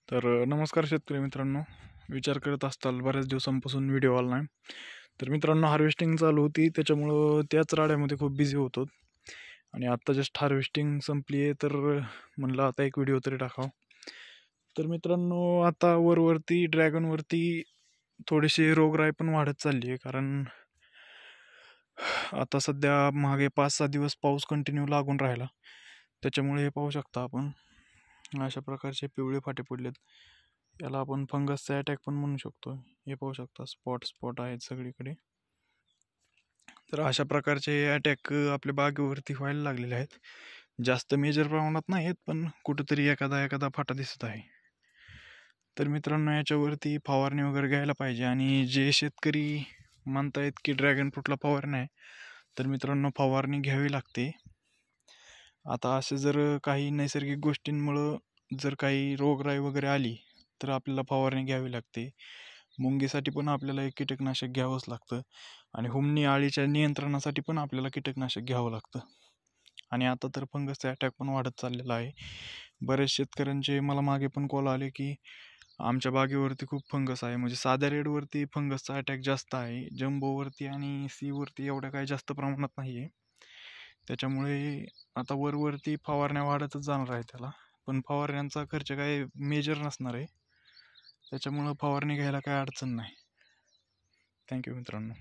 नमस्कार शेतकरी मित्रांनो. विचार करत असताल बऱ्याच दिवसांपासून व्हिडिओ आला नाही. तर मित्रांनो, हार्वेस्टिंग चालू होती, त्याच्यामुळं त्याच राड्यामध्ये खूप बिझी होतो. आणि आत्ता जस्ट हार्वेस्टिंग संपली आहे, तर म्हणलं आता एक व्हिडिओ तरी टाकावं. तर मित्रांनो, आता वरती ड्रॅगनवरती थोडीशी रोगराई पण वाढत चालली आहे. कारण आता सध्या मागे 5-6 दिवस पाऊस कंटिन्यू लागून राहिला, त्याच्यामुळे हे पाहू शकता आपण अशा प्रकारचे पिवळे फाटे पडलेत. याला आपण फंगसचा अटॅक पण म्हणू शकतो. हे पाहू शकता, स्पॉट आहेत सगळीकडे. तर अशा प्रकारचे अटॅक आपल्या बागेवरती व्हायला लागलेले आहेत. जास्त मेजर प्रमाणात नाही आहेत, पण कुठंतरी एखादा फाटा दिसत आहे. तर मित्रांनो, याच्यावरती फवारणी वगैरे घ्यायला पाहिजे. आणि जे शेतकरी म्हणतायत की ड्रॅगन फ्रूटला फवारणी नाही, तर मित्रांनो, फवारणी घ्यावी लागते. आता असे जर काही नैसर्गिक गोष्टींमुळं जर काही रोगराई वगैरे आली, तर आपल्याला फवारणी घ्यावी लागते. मुंगीसाठी पण आपल्याला एक कीटकनाशक घ्यावंच लागतं. आणि हुमणी अळीच्या नियंत्रणासाठी पण आपल्याला कीटकनाशक घ्यावं लागतं. आणि आता तर फंगसचा अटॅक पण वाढत चाललेला आहे. बरेच शेतकऱ्यांचे मला मागे पण कॉल आले की आमच्या बागेवरती खूप फंगस आहे. म्हणजे साध्या रेडवरती फंगसचा अटॅक जास्त आहे, जम्बोवरती आणि सीवरती एवढ्या काही जास्त प्रमाणात नाही आहे. त्याच्यामुळे आता वरती फवारण्या वाढतच जाणार आहे त्याला. पण फवारण्यांचा खर्च काही मेजर नसणार आहे, त्याच्यामुळं फवारणी घ्यायला काही अडचण नाही. थँक्यू मित्रांनो.